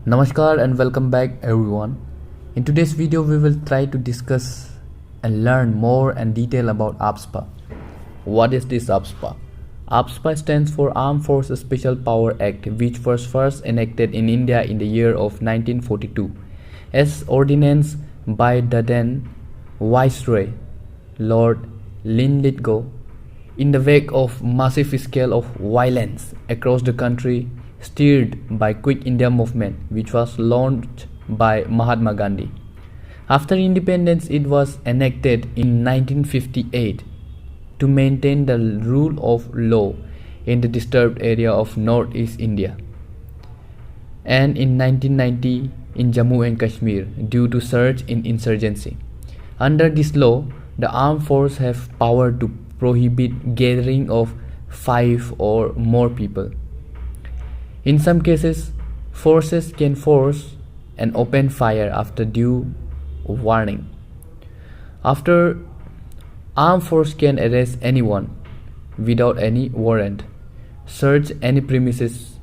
Namaskar and welcome back everyone. In today's video we will try to discuss and learn more and detail about AFSPA. What is this AFSPA? AFSPA stands for Armed Forces Special Power Act, which was first enacted in India in the year of 1942 as ordinance by the then Viceroy Lord Linlithgow in the wake of massive scale of violence across the country steered by Quick India movement, which was launched by Mahatma Gandhi. After independence, it was enacted in 1958 to maintain the rule of law in the disturbed area of Northeast India, and in 1990 in Jammu and Kashmir due to surge in insurgency. Under this law, the armed forces have power to prohibit gathering of 5 or more people. In some cases, forces can force and open fire after due warning. After, armed force can arrest anyone without any warrant, search any premises,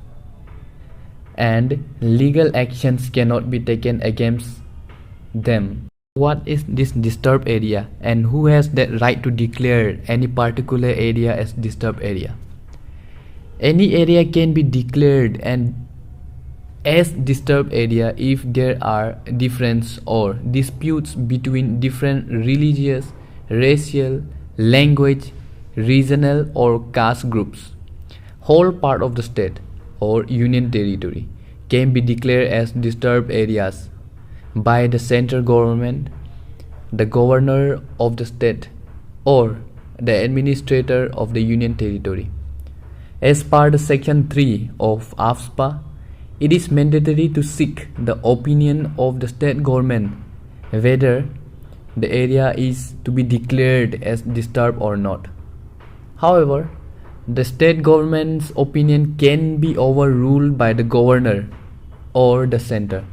and legal actions cannot be taken against them. What is this disturbed area and who has the right to declare any particular area as disturbed area? Any area can be declared as disturbed area if there are differences or disputes between different religious, racial, language, regional or caste groups. Whole part of the state or union territory can be declared as disturbed areas by the central government, the governor of the state, or the administrator of the union territory. As per the Section 3 of AFSPA, it is mandatory to seek the opinion of the state government whether the area is to be declared as disturbed or not. However, the state government's opinion can be overruled by the governor or the center.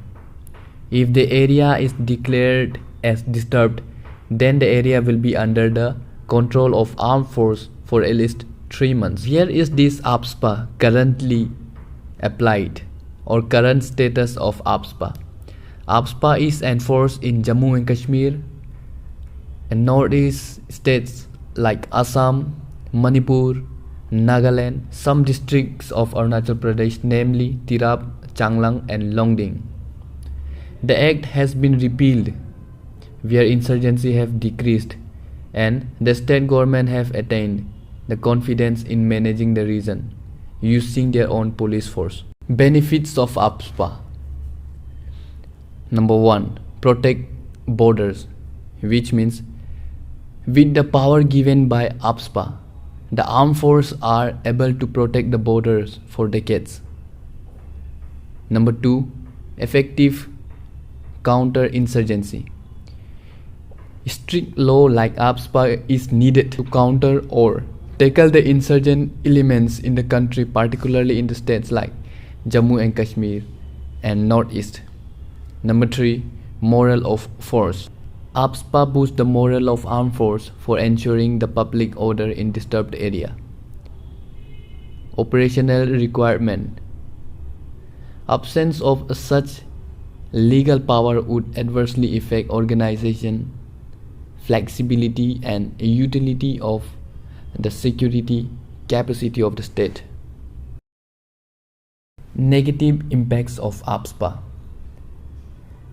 If the area is declared as disturbed, then the area will be under the control of armed force for at least 3 months. Here is this AFSPA currently applied or current status of AFSPA. AFSPA is enforced in Jammu and Kashmir and northeast states like Assam, Manipur, Nagaland, some districts of Arunachal Pradesh, namely Tirap, Changlang and Longding. The act has been repealed where insurgency have decreased and the state government have attained the confidence in managing the region using their own police force. Benefits of AFSPA. Number 1. Protect borders, which means with the power given by AFSPA, the armed forces are able to protect the borders for decades. Number 2. Effective counter-insurgency. Strict law like AFSPA is needed to counter or tackle the insurgent elements in the country, particularly in the states like Jammu and Kashmir and Northeast. Number 3. Moral of force. AFSPA boosts the morale of armed force for ensuring the public order in disturbed area. Operational requirement. Absence of such legal power would adversely affect organization, flexibility and utility of the security capacity of the state. Negative impacts of AFSPA.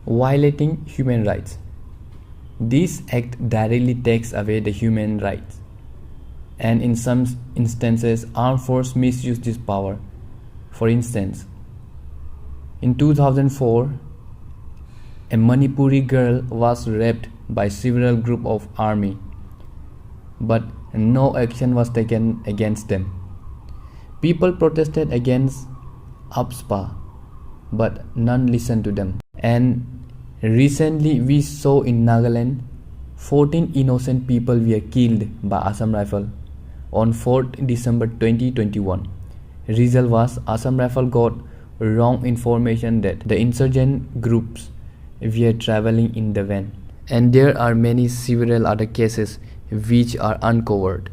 Violating human rights. This act directly takes away the human rights, and in some instances armed forces misuse this power. For instance, in 2004, a Manipuri girl was raped by several groups of army, but no action was taken against them. People protested against AFSPA, but none listened to them. And recently we saw in Nagaland, 14 innocent people were killed by Assam Rifle on 4th December 2021. Result was Assam Rifle got wrong information that the insurgent groups were traveling in the van, and there are many several other cases which are uncovered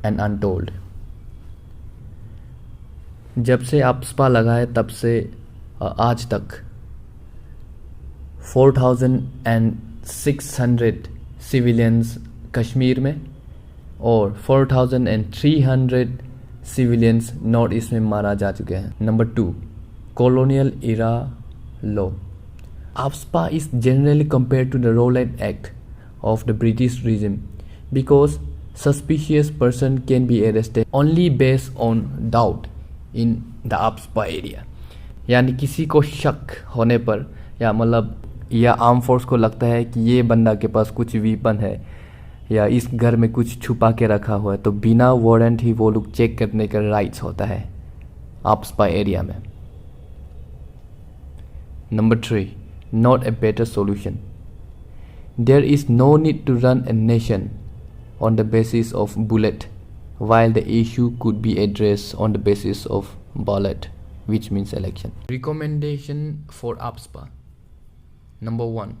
and untold. जब से AFSPA लगा है तब से आज तक 4,600 civilians Kashmir में और 4,300 सिविलियंस नॉर्थ ईस्ट में मारा जा चुके हैं. Number 2, colonial era law. AFSPA is generally compared to the Rowlatt Act of the British regime because suspicious person can be arrested only based on doubt in the AFSPA area. यानी किसी को शक होने पर या आर्म फोर्स को लगता है कि ये बंदा के पास कुछ वीपन है या इस घर में कुछ छुपा के रखा हुआ है, तो बिना वारंट ही वो लोग चेक करने का राइट्स होता है AFSPA एरिया में. Number 3, not a better solution. There is no need to run a nation on the basis of bullet, while the issue could be addressed on the basis of ballot, which means election. Recommendation for AFSPA. Number 1,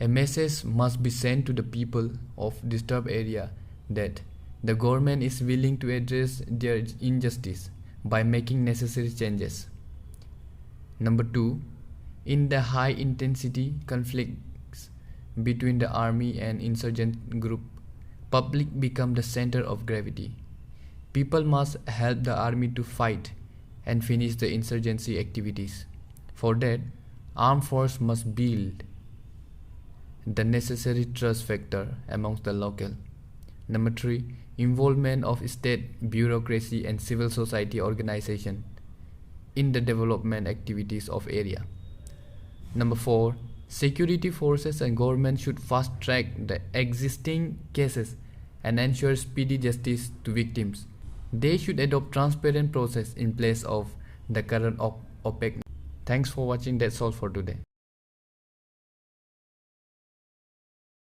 a message must be sent to the people of disturbed area that the government is willing to address their injustice by making necessary changes. Number 2, in the high intensity conflicts between the army and insurgent group, public become the center of gravity. People must help the army to fight and finish the insurgency activities. For that, armed force must build the necessary trust factor amongst the local. Number 3, involvement of state bureaucracy and civil society organization in the development activities of area. Number 4, security forces and government should fast track the existing cases and ensure speedy justice to victims. They should adopt transparent process in place of the current opaque. Thanks for watching. That's all for today.